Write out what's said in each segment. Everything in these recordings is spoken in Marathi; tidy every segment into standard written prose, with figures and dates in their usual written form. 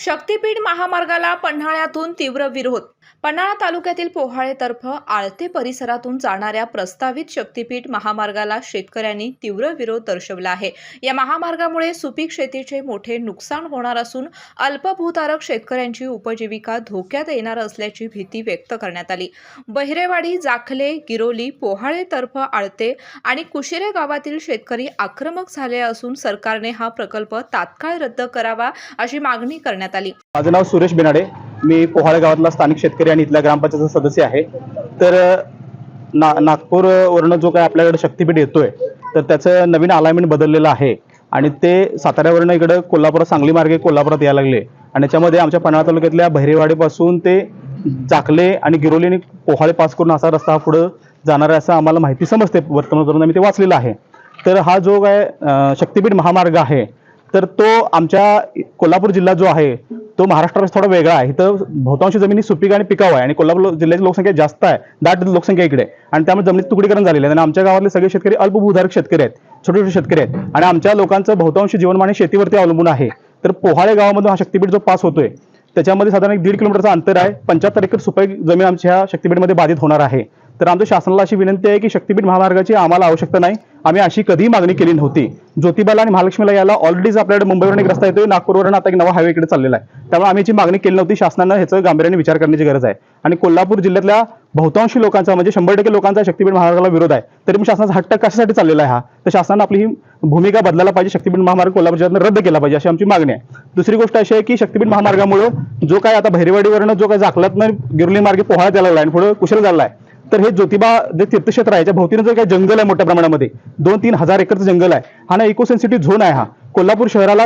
शक्तीपीठ महामार्गाला पन्हाळ्यातून तीव्र विरोध. पन्हाळा तालुक्यातील पोहाळेतर्फ आळते परिसरातून जाणाऱ्या प्रस्तावित शक्तीपीठ महामार्गाला शेतकऱ्यांनी तीव्र विरोध दर्शवला आहे. या महामार्गामुळे सुपीक शेतीचे मोठे नुकसान होणार असून अल्पभूधारक शेतकऱ्यांची उपजीविका धोक्यात येणार असल्याची भीती व्यक्त करण्यात आली. बहिरेवाडी, जाखले, गिरोली, पोहाळेतर्फ आळते आणि कुशिरे गावातील शेतकरी आक्रमक झाले असून सरकारने हा प्रकल्प तात्काळ रद्द करावा अशी मागणी करण्यात आली. माझं नाव सुरेश बेनाडे. मी पोहाळे गावातला स्थानिक शेतकरी आणि इथल्या ग्रामपंचायतचा सदस्य आहे. तर नागपूर वरून जो काही आपल्याकडे शक्तीपीठ येतोय तर त्याचं नवीन अलाइनमेंट बदललेलं आहे आणि ते साताऱ्यावरून इकडे कोल्हापूर सांगली मार्गे कोल्हापुरात यायला लागले आणि त्याच्यामध्ये आमच्या पन्हाळा तालुक्यातल्या बहिरेवाडीपासून ते जाखले आणि गिरोली आणि पोहाळे पास करून असा रस्ता पुढे जाणार आहे असं आम्हाला माहिती समजते. वर्तमानपत्रात आम्ही ते वाचलेलं आहे. तर हा जो काय शक्तीपीठ महामार्ग आहे तर तो आमच्या कोल्हापूर जिल्हा जो आहे तो महाराष्ट्रापेक्षा थोडा वेगळा आहे. इथं बहुतांश जमिनी सुपीक आणि पिकाऊ आहे आणि कोल्हापूर जिल्ह्याची लोकसंख्या जास्त आहे, दाट लोकसंख्या इकडे, आणि त्यामुळे जमिनीत तुकडीकरण झालेलं आहे. आणि आमच्या गावातले सगळे शेतकरी अल्पभूधारक शेतकरी आहेत, छोटे छोटे शेतकरी आहेत आणि आमच्या लोकांचं बहुतांश जीवनमान शेतीवरती अवलंबून आहे. तर पोहाळे गावामधून हा शक्तीपीठ जो पास होतोय त्याच्यामध्ये साधारण 1.5 किलोमीटरचं अंतर आहे. 75 एकर सुपीक जमीन आमच्या ह्या शक्तीपीठमध्ये बाधित होणार आहे. तर आमच्या शासनाला अशी विनंती आहे की शक्तीपीठ महामार्गाची आम्हाला आवश्यकता नाही. आम्ही अशी कधीही मागणी केली नव्हती. ज्योतिबाला आणि महालक्ष्मीला यायला ऑलरेडीच आपल्याकडे मुंबईवरून एक रस्ता येतोय, नागपूरवरून आता एक नवा हायवे इकडे चाललेला आहे. त्यामुळे आम्ही याची मागणी केली नव्हती. शासनानं ह्याचं गांभीर्याने विचार करण्याची गरज आहे. आणि कोल्हापूर जिल्ह्यातल्या बहुतांशी लोकांचा म्हणजे 100% लोकांचा शक्तीपीठ महामार्गाला विरोध आहे. तरी मग शासनाचा हट्ट कशासाठी चाललेला आहे हा? तर शासनानं आपली ही भूमिका बदलायला पाहिजे. शक्तीपीठ महामार्ग कोल्हापूर जिल्ह्यात रद्द केला पाहिजे अशी आमची मागणी आहे. दुसरी गोष्ट अशी आहे की शक्तीपीठ महामार्गामुळे जो काय आता बहिरेवाडीवरून जो काय जाखलातनं गिरोली मार्गे पोहाळ्यात यायला लागला आणि पुढे कुशल झाला आहे, तर हे ज्योतिबा जे तीर्थक्षेत्र आहे याच्या भोवतीनं जो काही जंगल आहे मोठ्या प्रमाणामध्ये 2-3 हजार एकरचं जंगल आहे. हा ना इको सेन्सिटिव्ह झोन आहे. हा कोल्हापूर शहराला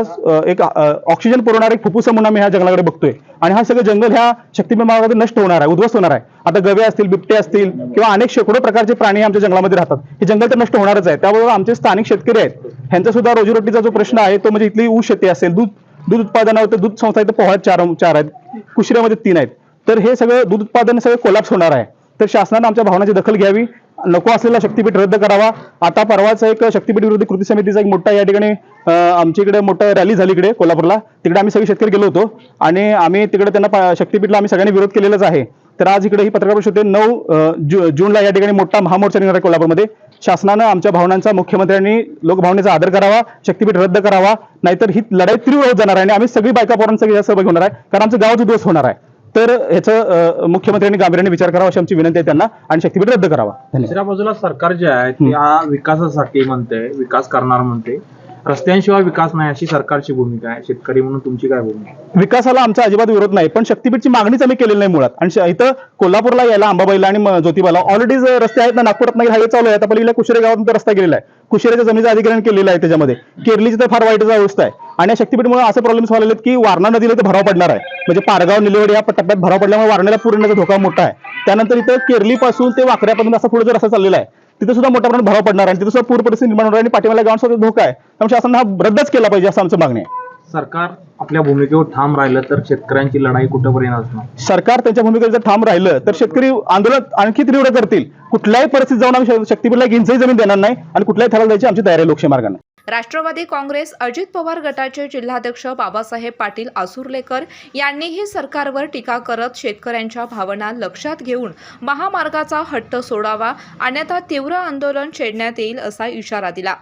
एक ऑक्सिजन पुरवणारा एक फुफ्फुस म्हणून आम्ही ह्या जंगलाकडे बघतोय आणि हा सगळं जंगल ह्या शक्तीपीठ मार्गामध्ये नष्ट होणार आहे, उद्ध्वस्त होणार आहे. आता गवे असतील, बिबटे असतील किंवा अनेक शेकडो प्रकारचे प्राणी आमच्या जंगलामध्ये राहतात. हे जंगल तर नष्ट होणारच आहे. त्याबरोबर आमचे स्थानिक शेतकरी आहेत, ह्यांचा सुद्धा रोजीरोटीचा जो प्रश्न आहे तो म्हणजे इथली ऊस शेती असेल, दूध उत्पादनावर दूध संस्था इथं पोहाळ्यात 4 आहेत, कुशिऱ्यामध्ये 3 आहेत. तर हे सगळं दूध उत्पादन सगळं कोलॅप्स होणार आहे. तर शासनानं आमच्या भावनाची दखल घ्यावी, नको असलेला शक्तीपीठ रद्द करावा. आता परवाच एक शक्तीपीठ विरोधी कृती समितीचा एक मोठा या ठिकाणी आमच्या इकडे मोठा रॅली झाली इकडे कोल्हापूरला. तिकडे आम्ही सगळे शेतकरी गेलो होतो आणि आम्ही तिकडे त्यांना शक्तीपीठला आम्ही सगळ्यांनी विरोध केलेलाच आहे. तर आज इकडे ही पत्रकार परिषद 9 जूनला या ठिकाणी मोठा महामोर्चा निघणार आहे कोल्हापूरमध्ये. शासनानं आमच्या भावनांचा, मुख्यमंत्र्यांनी लोकभावनेचा आदर करावा, शक्तीपीठ रद्द करावा, नाहीतर ही लढाई तीव्र होत जाणार आहे आणि आम्ही सगळी बायका पोरांना सगळी सहभागी होणार आहे, कारण आमचं गावच उद्ध्वस्त होणार आहे. तर ह्याचं मुख्यमंत्र्यांनी गांभीर्याने विचार करावा अशी आमची विनंती आहे त्यांना आणि शक्तीपीठ रद्द करावा. दुसऱ्या बाजूला सरकार जे आहे ते हा विकासासाठी म्हणते, विकास करणार म्हणते, रस्त्यांशिवाय विकास नाही अशी सरकारची भूमिका आहे. शेतकरी म्हणून तुमची काय भूमिका? विकासाला आमचा अजिबात विरोध नाही, पण शक्तीपीठची मागणीच आम्ही केलेली नाही मुळात. आणि इथं कोल्हापूरला यायला अंबाबाईला आणि ज्योतिबाला ऑलरेडी रस्ते आहेत ना, नागपूरात हायवे चालू आहे. आता पहिल्या कुशिरे गावातून रस्ता गेलेला आहे, कुशिरेच्या जमिनीचं अधिग्रहण केलेलं आहे. त्याच्यामध्ये केरलीची तर फार वाईट अवस्था आहे. आणि या शक्तीपीठमुळे असे प्रॉब्लेम्स व्हायला आहेत की वारणा नदीला तर भराव पडणार आहे. म्हणजे पारगाव, निलवड या टप्प्यात भराव पडल्यामुळे वारण्याला पूर्ण धोका मोठा आहे. त्यानंतर इथं केरलीपासून ते वाकऱ्यापासून असा पुढे जो रस्ता चाललेला आहे तिथे सुद्धा मोठ्या प्रमाणात भराव पडणार आहे. तिथे सुद्धा पूर परिस्थिती निर्माण होणार आणि पाठीमागल्या गावांचा धोका आहे. त्यामुळे शासनानं हा रद्दच केला पाहिजे असं आमचं मागणी आहे. सरकार आपल्या भूमिकेवर ठाम राहिलं तर शेतकऱ्यांची लढाई कुठेपर्यंत असणार? सरकार त्यांच्या भूमिकेवर जर ठाम राहिलं तर शेतकरी आंदोलन आणखी तीव्र करतील. कुठल्याही परिस्थितीत जाऊन आम्ही शक्तीपीठला इंचही जमीन देणार नाही आणि कुठल्याही थराला जायची आमची तयारी आहे लोकशाही मार्गाने. राष्ट्रवादी काँग्रेस अजित पवार गटाचे जिल्हाध्यक्ष बाबासाहेब पाटील आसुर्लेकर यांनीही सरकारवर टीका करत शेतकऱ्यांच्या भावना लक्षात घेऊन महामार्गाचा हट्ट सोडावा, अन्यथा तीव्र आंदोलन छेडण्यात येईल असा इशारा दिला.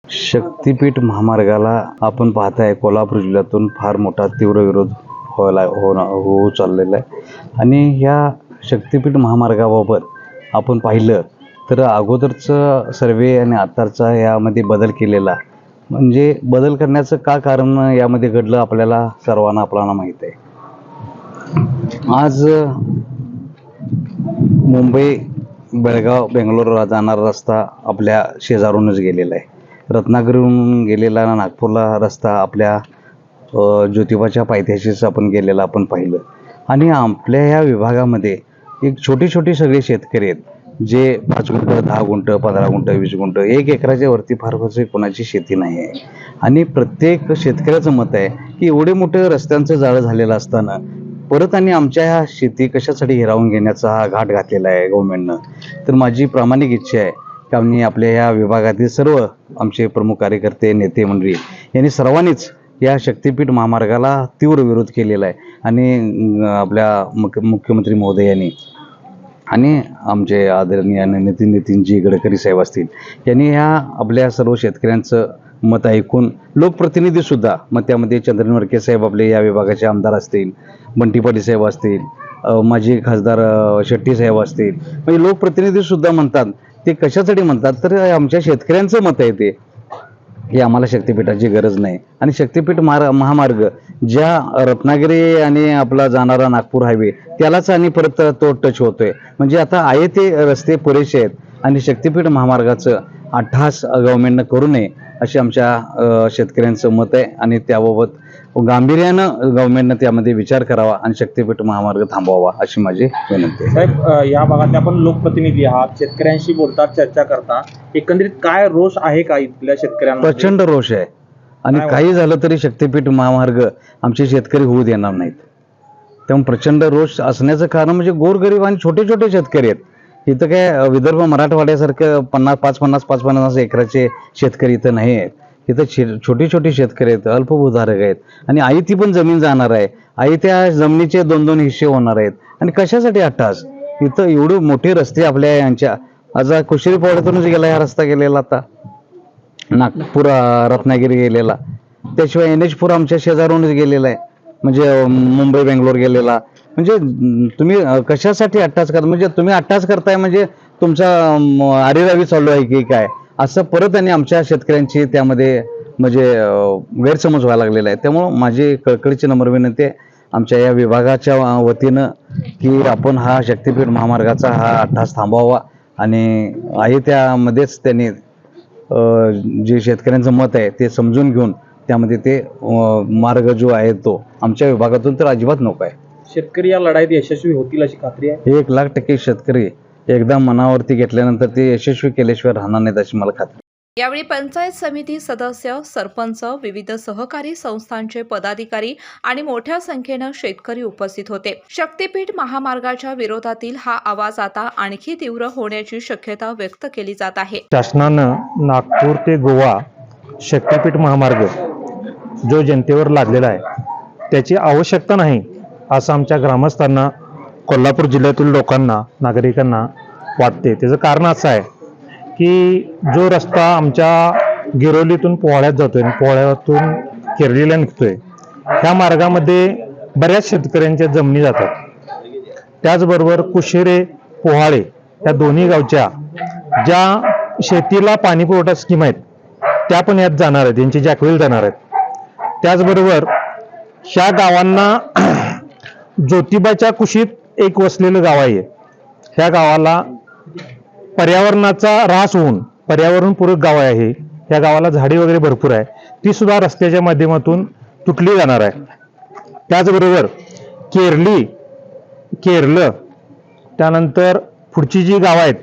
शक्तीपीठ महामार्गाला आपण पाहताय कोल्हापूर जिल्ह्यातून फार मोठा तीव्र विरोध होऊ चाललेला आहे. आणि ह्या शक्तीपीठ महामार्गाबाबत आपण पाहिलं तर अगोदरचं सर्वे आणि आत्ताचा यामध्ये बदल केलेला, म्हणजे बदल करण्याचं का कारण यामध्ये घडलं आपल्याला सर्वांना माहीत आहे. आज मुंबई, बेळगाव, बेंगलोर जाणारा रस्ता आपल्या शेजारूनच गेलेला आहे. रत्नागिरीहून गेलेला नागपूरला रस्ता आपल्या ज्योतिबाच्या पायथ्याशीच आपण गेलेला आपण पाहिलं. आणि आपल्या ह्या विभागामध्ये एक छोटे सगळे शेतकरी आहेत जे 5 गुंठ, 10 गुंठ, 15 गुंठ, 20 गुंठ, 1 एकराच्या वरती फार कोणाची शेती नाही आहे. आणि प्रत्येक शेतकऱ्याचं मत आहे की एवढे मोठे रस्त्यांचं जाळं झालेलं असताना परत आणि आमच्या ह्या शेती कशासाठी हिरावून घेण्याचा हा घाट घातलेला आहे गव्हर्नमेंटनं. तर माझी प्रामाणिक इच्छा आहे की आम्ही आपल्या ह्या विभागातील सर्व आमचे प्रमुख कार्यकर्ते, नेते मंडळी यांनी सर्वांनीच या शक्तिपीठ महामार्गाला तीव्र विरोध केलेला आहे आणि आपल्या मुख्यमंत्री महोदयांनी आणि आमचे आदरणीय नितीनजी गडकरी साहेब असतील यांनी ह्या आपल्या सर्व शेतकऱ्यांचं मत ऐकून लोकप्रतिनिधीसुद्धा, मग त्यामध्ये चंद्रन वरके साहेब आपले या विभागाचे आमदार असतील, बंटी पाटील साहेब असतील, माजी खासदार शेट्टी साहेब असतील, म्हणजे लोकप्रतिनिधीसुद्धा म्हणतात. ते कशासाठी म्हणतात तर आमच्या शेतकऱ्यांचं मत आहे ते की आम्हाला शक्तिपीठाची गरज नाही. आणि शक्तिपीठ महामार्ग ज्या रत्नागिरी आणि आपला जाणारा नागपूर हायवे त्यालाच आणि परत तो टच होतोय. म्हणजे आता आहे ते रस्ते पुरेसे आहेत आणि शक्तिपीठ महामार्गाचं अट्टहास गव्हर्नमेंटनं करू नये अशी आमच्या शेतकऱ्यांचं मत आहे आणि त्याबाबत गांभीर्यानं गव्हर्नमेंटनं त्यामध्ये विचार करावा आणि शक्तिपीठ महामार्ग थांबवावा अशी माझी विनंती आहे. साहेब, या भागातले आपण लोकप्रतिनिधी आहात, शेतकऱ्यांशी बोलतात, चर्चा करता, एकंदरीत काय रोष आहे का इथल्या शेतकऱ्यांना? प्रचंड रोष आहे आणि काही झालं तरी शक्तिपीठ महामार्ग आमचे शेतकरी होऊ देणार नाहीत. त्यामुळे प्रचंड रोष असण्याचं कारण म्हणजे गोरगरीब आणि छोटे छोटे शेतकरी आहेत. इथं काय विदर्भ मराठवाड्यासारखं 50 एकराचे शेतकरी इथं नाही आहेत. इथं छोटे छोटे शेतकरी आहेत, अल्पभूधारक आहेत आणि आई ती पण जमीन जाणार आहे. आई त्या जमिनीचे 2-2 हिस्से होणार आहेत. आणि कशासाठी अट्टहास? इथं एवढे मोठे रस्ते आपल्या यांच्या आज कुशेरी पोवाड्यातूनच गेला हा रस्ता गेलेला, आता नागपूर रत्नागिरी गेलेला, त्याशिवाय NH4 आमच्या शेजारूनच गेलेला आहे, म्हणजे मुंबई बेंगलोर गेलेला. म्हणजे तुम्ही कशासाठी अट्टहास करता? म्हणजे तुम्ही अट्टहास करताय म्हणजे तुमचा आरेरावी चालू आहे की काय असं परत आणि आमच्या शेतकऱ्यांची त्यामध्ये म्हणजे गैरसमज व्हायला लागलेला आहे. त्यामुळं माझी कळकळीची नम्र विनंती आहे आमच्या या विभागाच्या वतीनं की आपण हा शक्तिपीठ महामार्गाचा हा अट्टहास थांबवावा आणि आहे त्यामध्येच त्यांनी जे शेतकऱ्यांचं मत आहे ते समजून घेऊन त्यामध्ये ते मार्ग जो आहे तो आमच्या विभागातून तर अजिबात नको आहे. शेतकरी या लढाईत यशस्वी होतील अशी खात्री आहे? 1,00,000% शेतकरी एकदा मनावरती घेतल्यानंतर ते यशस्वी केल्याशिवाय राहणार नाहीत अशी मला खात्री. यावेळी पंचायत समिती सदस्य, सरपंच, विविध सहकारी संस्थांचे पदाधिकारी आणि मोठ्या संख्येनं शेतकरी उपस्थित होते. शक्तिपीठ महामार्गाच्या विरोधातील हा आवाज आता आणखी तीव्र होण्याची शक्यता व्यक्त केली जात आहे. शासनानं नागपूर ते गोवा शक्तिपीठ महामार्ग जो जनतेवर लादलेला आहे त्याची आवश्यकता नाही असं आमच्या ग्रामस्थांना, कोल्हापूर जिल्ह्यातील लोकांना, नागरिकांना वाटते. त्याचं कारण असं आहे की जो रस्ता आमच्या गिरोलीतून पोहाळ्यात जातोय आणि पोहाळ्यातून केरलीला निघतोय ह्या मार्गामध्ये बऱ्याच शेतकऱ्यांच्या जमिनी जातात. त्याचबरोबर कुशेरे, पोहाळे या दोन्ही गावच्या ज्या शेतीला पाणी पुरवठा स्कीम आहेत त्या पण यात जाणार आहेत, यांची जॅकवेल जाणार आहेत. त्याचबरोबर ह्या गावांना ज्योतिबाच्या कुशीत एक वसलेलं गाव आहे. ह्या गावाला पर्यावरणाचा ऱ्हास होऊन पर्यावरणपूरक गाव आहे. या गावाला झाडी वगैरे भरपूर आहे, ती सुद्धा रस्त्याच्या माध्यमातून तुटली जाणार आहे. त्याचबरोबर केरलं त्यानंतर पुढची जी गावं आहेत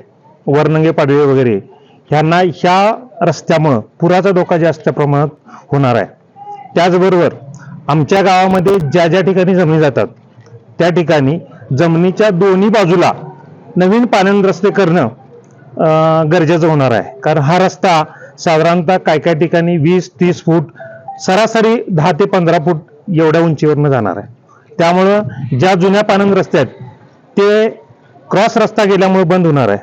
वरनंगे पाडवे वगैरे ह्यांना ह्या रस्त्यामुळं पुराचा धोका जास्त प्रमाणात होणार आहे. त्याचबरोबर आमच्या गावामध्ये ज्या ज्या ठिकाणी जमिनी जातात त्या ठिकाणी जमिनीच्या दोन्ही बाजूला नवीन पाणंद रस्ते करणं गरजेचं होणार आहे. कारण हा रस्ता साधारणतः काय काय ठिकाणी 20-30 फूट, सरासरी 10 ते 15 फूट एवढ्या उंचीवरनं जाणार आहे. त्यामुळं ज्या जुन्या पाणंद रस्ते आहेत ते क्रॉस रस्ता गेल्यामुळे बंद होणार आहे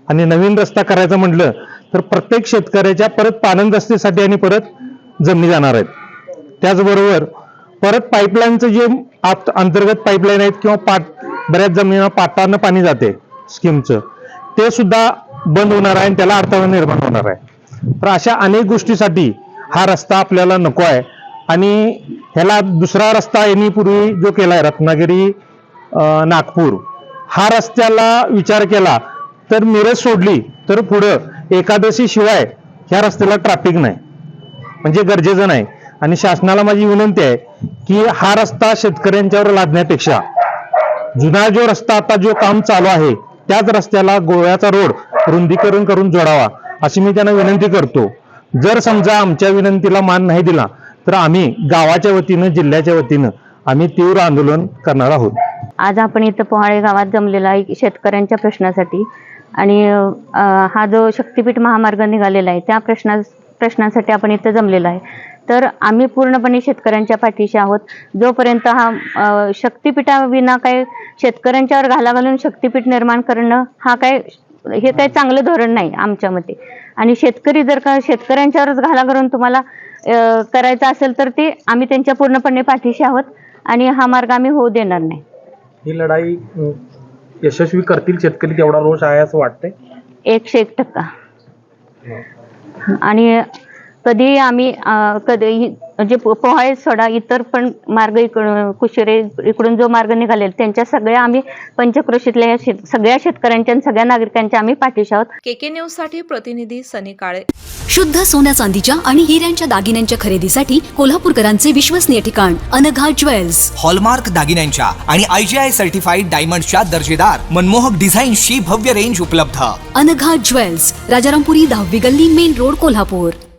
आणि नवीन रस्ता करायचा म्हटलं तर प्रत्येक शेतकऱ्याच्या परत पाणंद रस्त्यासाठी आणि परत जमिनी जाणार आहेत. त्याचबरोबर परत पाईपलाईनचं जे अंतर्गत पाईपलाईन आहेत किंवा बऱ्याच जमिनीला पाटानं पाणी जाते स्कीमचं, ते सुद्धा बंद होणार आहे आणि त्याला अडथळा निर्माण होणार आहे. तर अशा अनेक गोष्टीसाठी हा रस्ता आपल्याला नको आहे आणि ह्याला दुसरा रस्ता यांनी पूर्वी जो केलाय रत्नागिरी नागपूर, हा रस्त्याला विचार केला तर मिरज सोडली तर पुढं एकादशी शिवाय ह्या रस्त्याला ट्रॅफिक नाही, म्हणजे गरजेचं नाही. आणि शासनाला माझी विनंती आहे की हा रस्ता शेतकऱ्यांच्यावर लादण्यापेक्षा जुना जो रस्ता आता जो काम चालू आहे त्याच रस्त्याला गोव्याचा रोड रुंदीकरण करून जोडावा अशी मी त्यांना विनंती करतो. जर समजा आमच्या विनंतीला मान नाही दिला तर आम्ही गावाच्या वतीनं, जिल्ह्याच्या वतीनं आम्ही तीव्र आंदोलन करणार आहोत. आज आपण इथं पोहाळे गावात जमलेला आहे शेतकऱ्यांच्या प्रश्नासाठी आणि हा जो शक्तिपीठ महामार्ग निघालेला आहे त्या प्रश्नासाठी आपण इथं जमलेला आहे. तर आम्ही पूर्णपणे शेतकऱ्यांच्या पाठीशी आहोत. जोपर्यंत हा शक्तीपीठाविना काय शेतकऱ्यांच्यावर घाला घालून शक्तीपीठ निर्माण करणं हे काय चांगलं धोरण नाही आमच्या मते. आणि शेतकरी जर का शेतकऱ्यांच्यावरच घाला घालून तुम्हाला करायचं असेल तर ते आम्ही त्यांच्या पूर्णपणे पाठीशी आहोत आणि हा मार्ग आम्ही होऊ देणार नाही. ही लढाई यशस्वी करतील शेतकरी, तेवढा रोष आहे असं वाटतंय? 101%. आणि कधी आम्ही म्हणजे पोहाळे सोडा इतर पण मार्ग कुशेरे इकडून जो मार्ग निघालेला त्यांच्या सगळ्या आम्ही पंचक्रोशीतल्या सगळ्या शेतकऱ्यांच्या आणि सगळ्या नागरिकांच्या आम्ही पाठीशी आहोत. केके न्यूज साठी प्रतिनिधी सनी काळे. शुद्ध सोन्या चांदीच्या आणि हिऱ्यांच्या दागिन्यांच्या खरेदीसाठी कोल्हापूरकरांचे विश्वसनीय ठिकाण अनघा ज्वेल्स. हॉलमार्क दागिन्यांच्या आणि IGI सर्टिफाईड डायमंडच्या दर्जेदार मनमोहक डिझाईन्सची भव्य रेंज उपलब्ध. अनघा ज्वेल्स, राजारामपुरी 10वी गल्ली, मेन रोड, कोल्हापूर.